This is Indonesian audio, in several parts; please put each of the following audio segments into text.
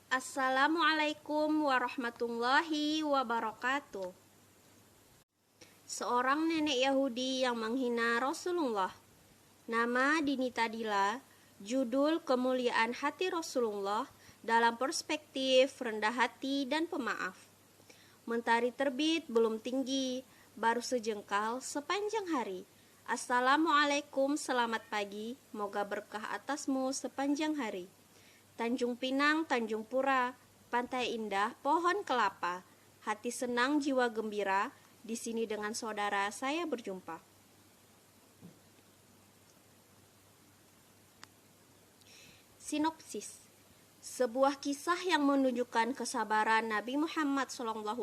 Assalamualaikum warahmatullahi wabarakatuh. Seorang nenek Yahudi yang menghina Rasulullah. Nama Dinita Dila. Judul Kemuliaan Hati Rasulullah dalam perspektif rendah hati dan pemaaf. Mentari terbit belum tinggi, baru sejengkal sepanjang hari. Assalamualaikum, selamat pagi, moga berkah atasmu sepanjang hari. Tanjung Pinang, Tanjung Pura, pantai indah, pohon kelapa, hati senang, jiwa gembira, di sini dengan saudara saya berjumpa. Sinopsis. Sebuah kisah yang menunjukkan kesabaran Nabi Muhammad SAW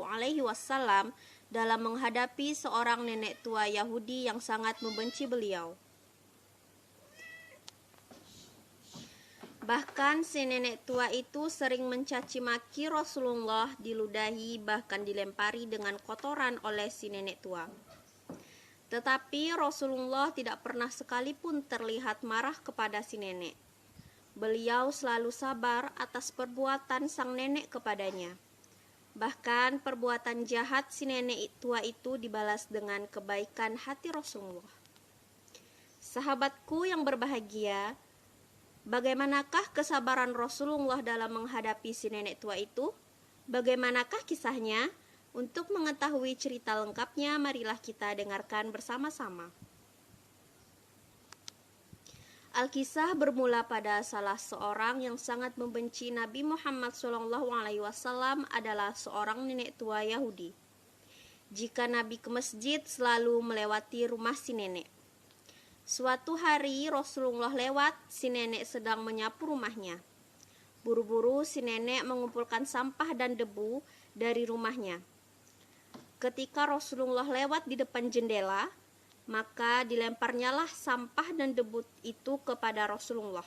dalam menghadapi seorang nenek tua Yahudi yang sangat membenci beliau. Bahkan si nenek tua itu sering mencaci maki Rasulullah, diludahi, bahkan dilempari dengan kotoran oleh si nenek tua. Tetapi Rasulullah tidak pernah sekalipun terlihat marah kepada si nenek. Beliau selalu sabar atas perbuatan sang nenek kepadanya. Bahkan perbuatan jahat si nenek tua itu dibalas dengan kebaikan hati Rasulullah. Sahabatku yang berbahagia, bagaimanakah kesabaran Rasulullah dalam menghadapi si nenek tua itu? Bagaimanakah kisahnya? Untuk mengetahui cerita lengkapnya, marilah kita dengarkan bersama-sama. Al-Kisah bermula pada salah seorang yang sangat membenci Nabi Muhammad SAW adalah seorang nenek tua Yahudi. Jika Nabi ke masjid, selalu melewati rumah si nenek. Suatu hari Rasulullah lewat, si nenek sedang menyapu rumahnya. Buru-buru si nenek mengumpulkan sampah dan debu dari rumahnya. Ketika Rasulullah lewat di depan jendela, maka dilemparnyalah sampah dan debu itu kepada Rasulullah.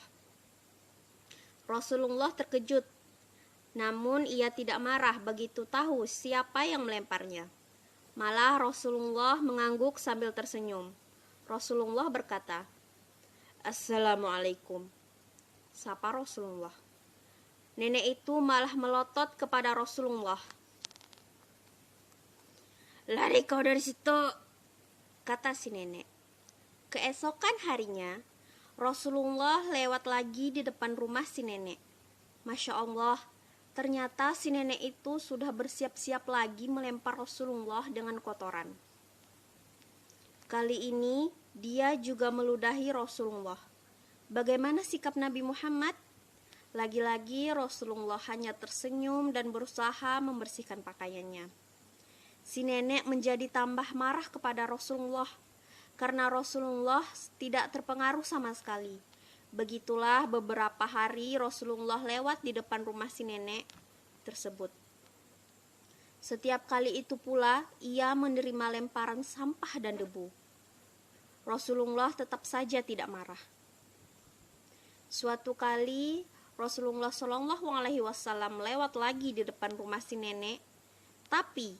Rasulullah terkejut, namun ia tidak marah begitu tahu siapa yang melemparnya. Malah Rasulullah mengangguk sambil tersenyum. Rasulullah berkata, "Assalamualaikum," sapa Rasulullah. Nenek itu malah melotot kepada Rasulullah. "Lari kau dari situ," kata si nenek. Keesokan harinya, Rasulullah lewat lagi di depan rumah si nenek. Masya Allah, ternyata si nenek itu sudah bersiap-siap lagi melempar Rasulullah dengan kotoran. Kali ini dia juga meludahi Rasulullah. Bagaimana sikap Nabi Muhammad? Lagi-lagi Rasulullah hanya tersenyum dan berusaha membersihkan pakaiannya. Si nenek menjadi tambah marah kepada Rasulullah karena Rasulullah tidak terpengaruh sama sekali. Begitulah beberapa hari Rasulullah lewat di depan rumah si nenek tersebut. Setiap kali itu pula ia menerima lemparan sampah dan debu. Rasulullah tetap saja tidak marah. Suatu kali Rasulullah SAW lewat lagi di depan rumah si nenek, tapi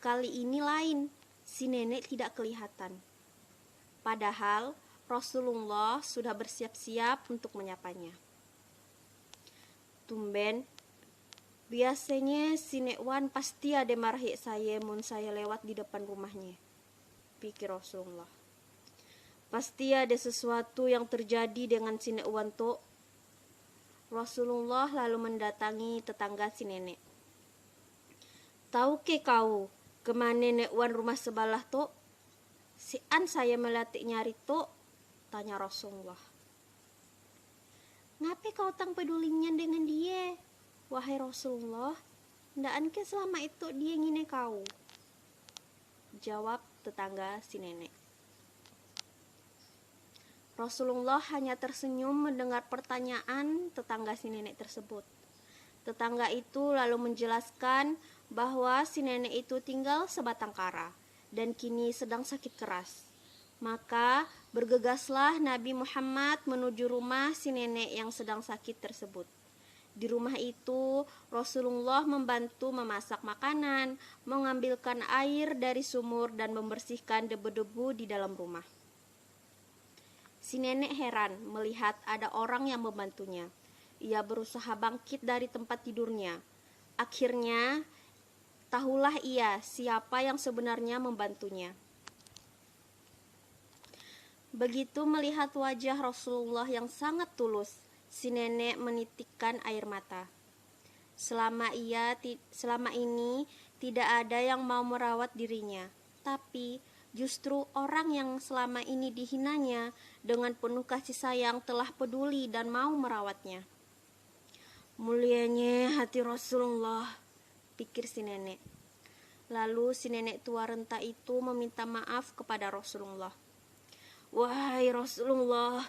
kali ini lain, si nenek tidak kelihatan. Padahal Rasulullah sudah bersiap-siap untuk menyapanya. Tumben, biasanya si Nekwan pasti ada marahi saya mun saya lewat di depan rumahnya, pikir Rasulullah. Pasti ada sesuatu yang terjadi dengan si Nekwan to. Rasulullah lalu mendatangi tetangga si nenek. "Tahu ke kau kemana Nekwan rumah sebelah to? Si an saya melatih nyari to," tanya Rasulullah. "Ngapain kau tang pedulinya dengan dia, wahai Rasulullah? Ndaan ke selama itu dia ngine kau?" jawab tetangga si nenek. Rasulullah hanya tersenyum mendengar pertanyaan tetangga si nenek tersebut. Tetangga itu lalu menjelaskan bahwa si nenek itu tinggal sebatang kara dan kini sedang sakit keras. Maka bergegaslah Nabi Muhammad menuju rumah si nenek yang sedang sakit tersebut. Di rumah itu Rasulullah membantu memasak makanan, mengambilkan air dari sumur dan membersihkan debu-debu di dalam rumah. Si nenek heran melihat ada orang yang membantunya. Ia berusaha bangkit dari tempat tidurnya. Akhirnya, tahulah ia siapa yang sebenarnya membantunya. Begitu melihat wajah Rasulullah yang sangat tulus, si nenek menitikkan air mata. Selama ini tidak ada yang mau merawat dirinya, tapi justru orang yang selama ini dihinanya dengan penuh kasih sayang telah peduli dan mau merawatnya. Mulianya hati Rasulullah, pikir si nenek. Lalu si nenek tua renta itu meminta maaf kepada Rasulullah. Wahai Rasulullah,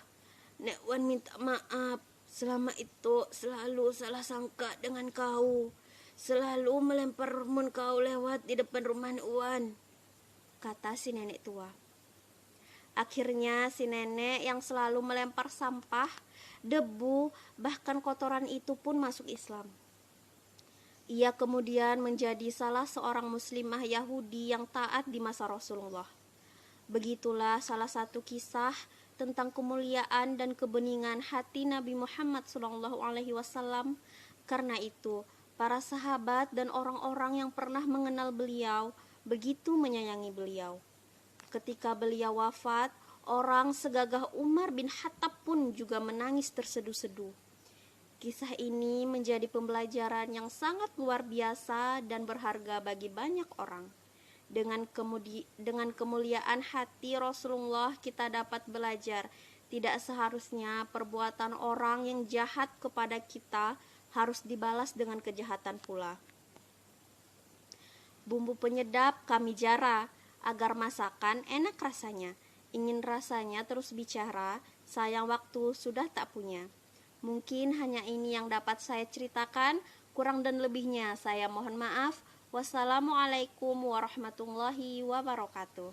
Nek Wan minta maaf. Selama itu selalu salah sangka dengan kau. Selalu melempar mun kau lewat di depan rumah Nek Wan, kata si nenek tua. Akhirnya si nenek yang selalu melempar sampah, debu, bahkan kotoran itu pun masuk Islam. Ia kemudian menjadi salah seorang muslimah Yahudi yang taat di masa Rasulullah. Begitulah salah satu kisah tentang kemuliaan dan kebeningan hati Nabi Muhammad SAW. Karena itu, para sahabat dan orang-orang yang pernah mengenal beliau begitu menyayangi beliau. Ketika beliau wafat, orang segagah Umar bin Khattab pun juga menangis terseduh-seduh. Kisah ini menjadi pembelajaran yang sangat luar biasa dan berharga bagi banyak orang. Dengan kemuliaan hati Rasulullah kita dapat belajar tidak seharusnya perbuatan orang yang jahat kepada kita harus dibalas dengan kejahatan pula. Bumbu penyedap kami jara agar masakan enak rasanya. Ingin rasanya terus bicara, sayang waktu sudah tak punya. Mungkin hanya ini yang dapat saya ceritakan, kurang dan lebihnya saya mohon maaf. Wassalamualaikum warahmatullahi wabarakatuh.